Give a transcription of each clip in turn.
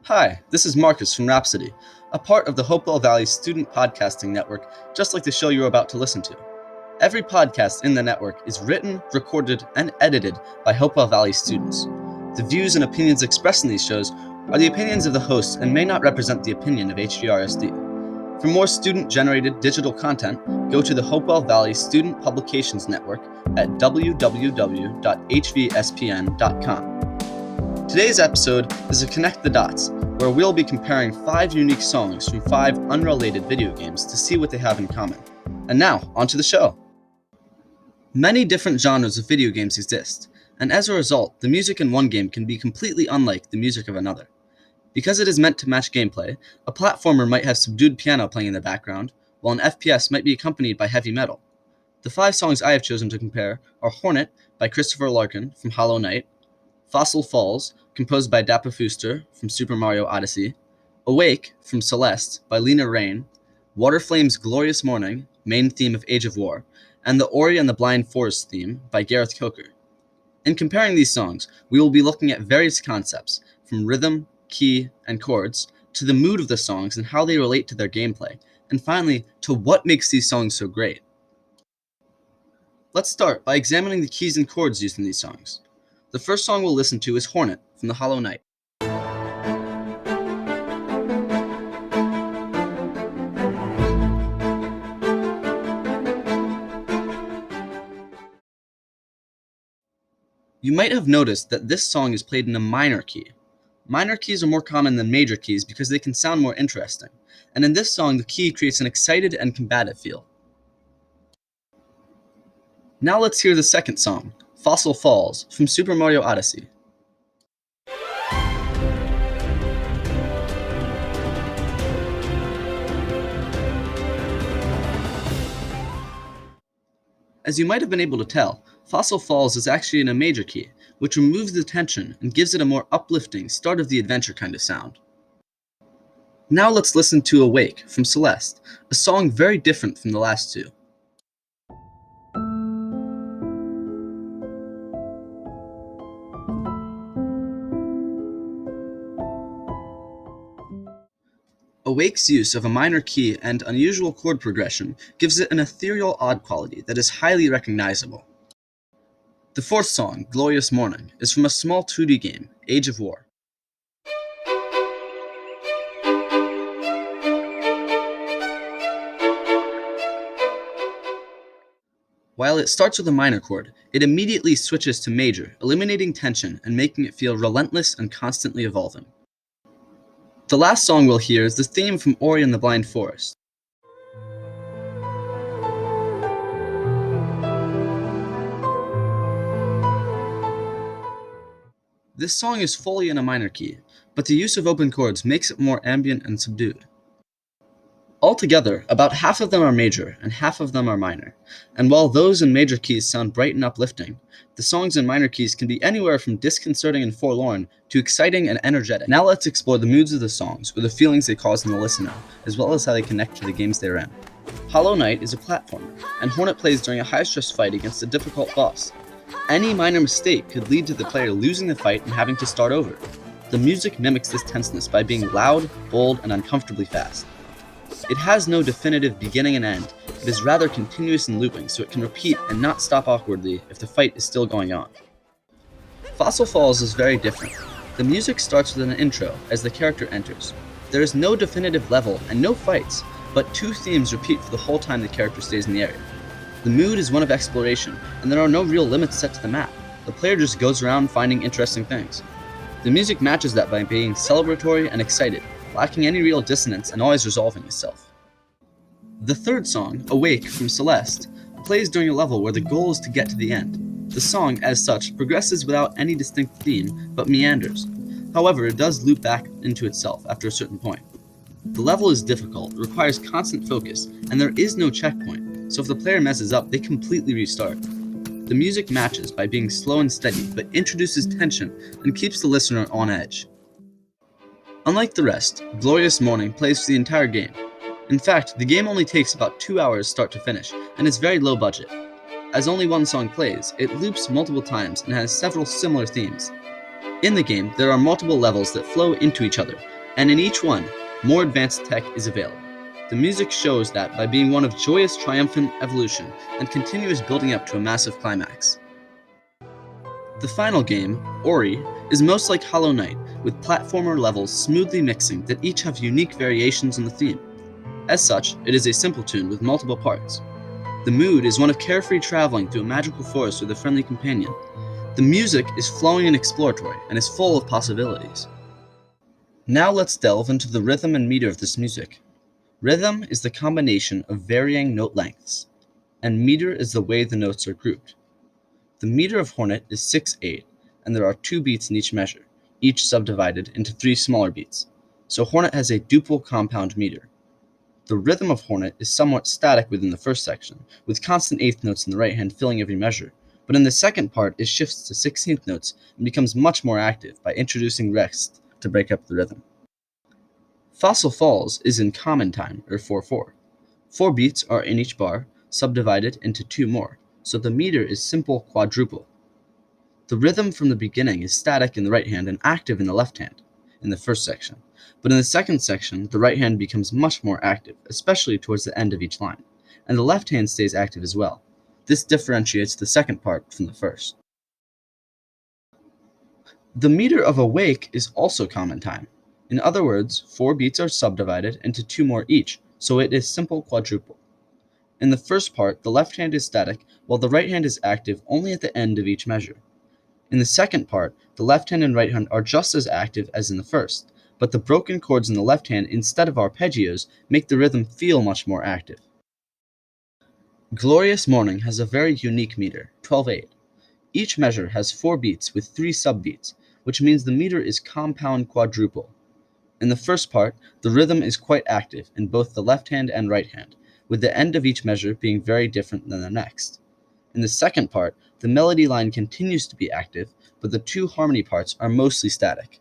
Hi, this is Marcus from Rhapsody, a part of the Hopewell Valley Student Podcasting Network, just like the show you're about to listen to. Every podcast in the network is written, recorded, and edited by Hopewell Valley students. The views and opinions expressed in these shows are the opinions of the hosts and may not represent the opinion of HVRSD. For more student-generated digital content, go to the Hopewell Valley Student Publications Network at www.hvspn.com. Today's episode is a Connect the Dots, where we'll be comparing 5 unique songs from 5 unrelated video games to see what they have in common. And now, onto the show. Many different genres of video games exist, and as a result, the music in one game can be completely unlike the music of another. Because it is meant to match gameplay, a platformer might have subdued piano playing in the background, while an FPS might be accompanied by heavy metal. The 5 songs I have chosen to compare are Hornet by Christopher Larkin from Hollow Knight, Fossil Falls, composed by Dappa Fuster from Super Mario Odyssey, Awake from Celeste by Lena Raine, Waterflame's Glorious Morning, main theme of Age of War, and the Ori and the Blind Forest theme by Gareth Coker. In comparing these songs, we will be looking at various concepts, from rhythm, key, and chords, to the mood of the songs and how they relate to their gameplay, and finally, to what makes these songs so great. Let's start by examining the keys and chords used in these songs. The first song we'll listen to is Hornet from the Hollow Knight. You might have noticed that this song is played in a minor key. Minor keys are more common than major keys because they can sound more interesting, and in this song the key creates an excited and combative feel. Now let's hear the second song, Fossil Falls, from Super Mario Odyssey. As you might have been able to tell, Fossil Falls is actually in a major key, which removes the tension and gives it a more uplifting, start of the adventure kind of sound. Now let's listen to Awake from Celeste, a song very different from the last two. Awake's use of a minor key and unusual chord progression gives it an ethereal odd quality that is highly recognizable. The fourth song, Glorious Morning, is from a small 2D game, Age of War. While it starts with a minor chord, it immediately switches to major, eliminating tension and making it feel relentless and constantly evolving. The last song we'll hear is the theme from Ori and the Blind Forest. This song is fully in a minor key, but the use of open chords makes it more ambient and subdued. Altogether, about half of them are major and half of them are minor, and while those in major keys sound bright and uplifting, the songs in minor keys can be anywhere from disconcerting and forlorn to exciting and energetic. Now let's explore the moods of the songs, or the feelings they cause in the listener, as well as how they connect to the games they're in. Hollow Knight is a platformer, and Hornet plays during a high-stress fight against a difficult boss. Any minor mistake could lead to the player losing the fight and having to start over. The music mimics this tenseness by being loud, bold, and uncomfortably fast. It has no definitive beginning and end, it is rather continuous and looping, so it can repeat and not stop awkwardly if the fight is still going on. Fossil Falls is very different. The music starts with an intro as the character enters. There is no definitive level and no fights, but 2 themes repeat for the whole time the character stays in the area. The mood is one of exploration, and there are no real limits set to the map. The player just goes around finding interesting things. The music matches that by being celebratory and excited, lacking any real dissonance and always resolving itself. The third song, Awake from Celeste, plays during a level where the goal is to get to the end. The song, as such, progresses without any distinct theme, but meanders. However, it does loop back into itself after a certain point. The level is difficult, requires constant focus, and there is no checkpoint, so if the player messes up, they completely restart. The music matches by being slow and steady, but introduces tension and keeps the listener on edge. Unlike the rest, Glorious Morning plays for the entire game. In fact, the game only takes about 2 hours start to finish, and is very low budget. As only one song plays, it loops multiple times and has several similar themes. In the game, there are multiple levels that flow into each other, and in each one, more advanced tech is available. The music shows that by being one of joyous, triumphant evolution and continuous building up to a massive climax. The final game, Ori, is most like Hollow Knight, with platformer levels smoothly mixing that each have unique variations in the theme. As such, it is a simple tune with multiple parts. The mood is one of carefree traveling through a magical forest with a friendly companion. The music is flowing and exploratory, and is full of possibilities. Now let's delve into the rhythm and meter of this music. Rhythm is the combination of varying note lengths, and meter is the way the notes are grouped. The meter of Hornet is 6/8, and there are 2 beats in each measure, each subdivided into 3 smaller beats. So Hornet has a duple compound meter. The rhythm of Hornet is somewhat static within the first section, with constant eighth notes in the right hand filling every measure, but in the second part it shifts to 16th notes and becomes much more active by introducing rest to break up the rhythm. Fossil Falls is in common time, or 4/4. 4 beats are in each bar, subdivided into 2 more, so the meter is simple quadruple. The rhythm from the beginning is static in the right hand and active in the left hand, in the first section, but in the second section, the right hand becomes much more active, especially towards the end of each line, and the left hand stays active as well. This differentiates the second part from the first. The meter of Awake is also common time. In other words, 4 beats are subdivided into 2 more each, so it is simple quadruple. In the first part, the left hand is static, while the right hand is active only at the end of each measure. In the second part, the left hand and right hand are just as active as in the first, but the broken chords in the left hand instead of arpeggios make the rhythm feel much more active. Glorious Morning has a very unique meter, 12/8. Each measure has 4 beats with 3 subbeats, which means the meter is compound quadruple. In the first part, the rhythm is quite active in both the left hand and right hand, with the end of each measure being very different than the next. In the second part, the melody line continues to be active, but the 2 harmony parts are mostly static.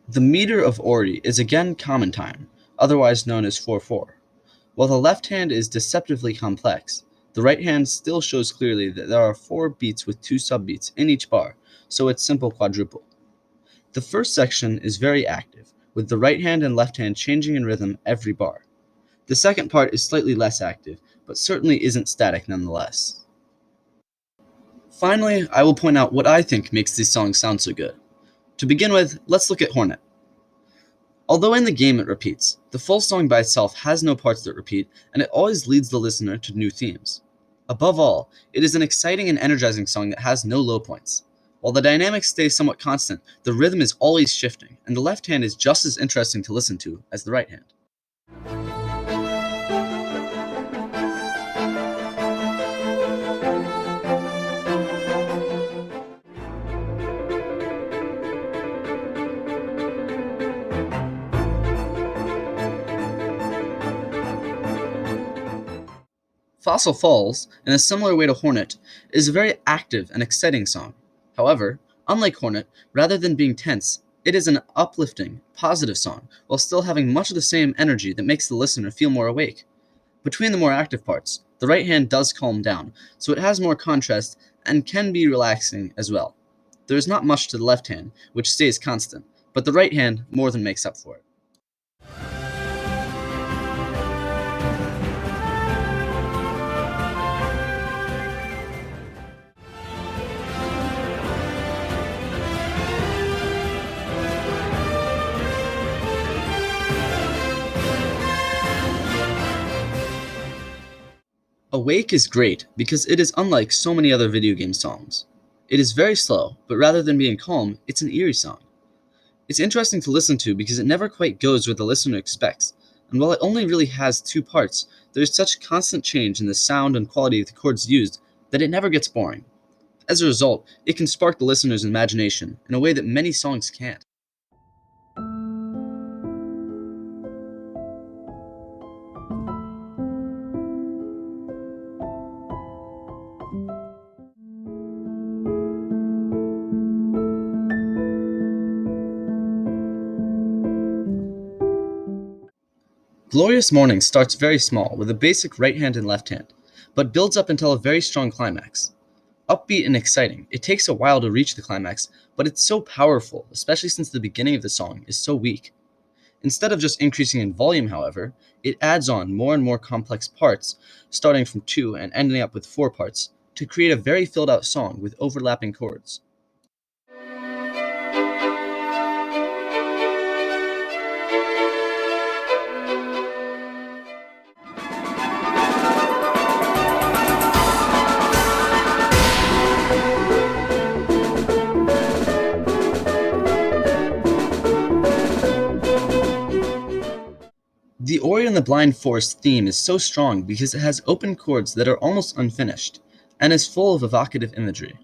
The meter of Ori is again common time, otherwise known as 4/4. While the left hand is deceptively complex, the right hand still shows clearly that there are 4 beats with 2 subbeats in each bar, so it's simple quadruple. The first section is very active, with the right hand and left hand changing in rhythm every bar. The second part is slightly less active, but certainly isn't static nonetheless. Finally, I will point out what I think makes these songs sound so good. To begin with, let's look at Hornet. Although in the game it repeats, the full song by itself has no parts that repeat, and it always leads the listener to new themes. Above all, it is an exciting and energizing song that has no low points. While the dynamics stay somewhat constant, the rhythm is always shifting, and the left hand is just as interesting to listen to as the right hand. Fossil Falls, in a similar way to Hornet, is a very active and exciting song. However, unlike Hornet, rather than being tense, it is an uplifting, positive song, while still having much of the same energy that makes the listener feel more awake. Between the more active parts, the right hand does calm down, so it has more contrast and can be relaxing as well. There is not much to the left hand, which stays constant, but the right hand more than makes up for it. Awake is great because it is unlike so many other video game songs. It is very slow, but rather than being calm, it's an eerie song. It's interesting to listen to because it never quite goes where the listener expects, and while it only really has 2 parts, there is such constant change in the sound and quality of the chords used that it never gets boring. As a result, it can spark the listener's imagination in a way that many songs can't. Glorious Morning starts very small with a basic right hand and left hand, but builds up until a very strong climax. Upbeat and exciting, it takes a while to reach the climax, but it's so powerful, especially since the beginning of the song is so weak. Instead of just increasing in volume, however, it adds on more and more complex parts, starting from 2 and ending up with 4 parts, to create a very filled out song with overlapping chords. The Ori and the Blind Forest theme is so strong because it has open chords that are almost unfinished, and is full of evocative imagery.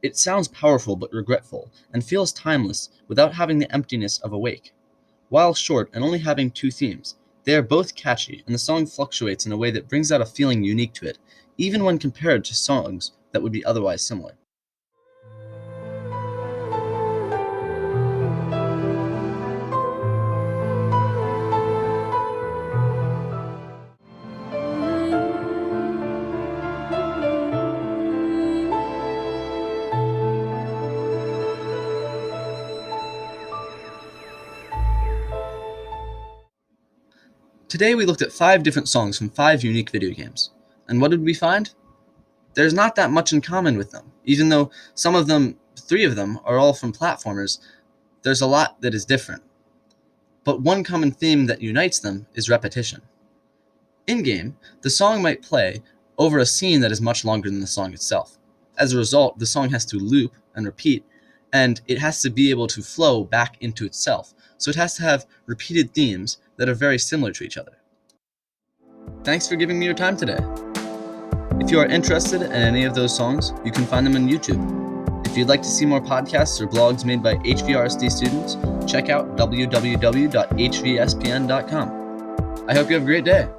It sounds powerful but regretful, and feels timeless without having the emptiness of Awake. While short and only having 2 themes, they are both catchy, and the song fluctuates in a way that brings out a feeling unique to it, even when compared to songs that would be otherwise similar. Today we looked at 5 different songs from 5 unique video games. And what did we find? There's not that much in common with them. Even though some of them, 3 of them, are all from platformers, there's a lot that is different. But one common theme that unites them is repetition. In-game, the song might play over a scene that is much longer than the song itself. As a result, the song has to loop and repeat, and it has to be able to flow back into itself. So it has to have repeated themes that are very similar to each other. Thanks for giving me your time today. If you are interested in any of those songs, you can find them on YouTube. If you'd like to see more podcasts or blogs made by HVRSD students, check out www.hvspn.com. I hope you have a great day.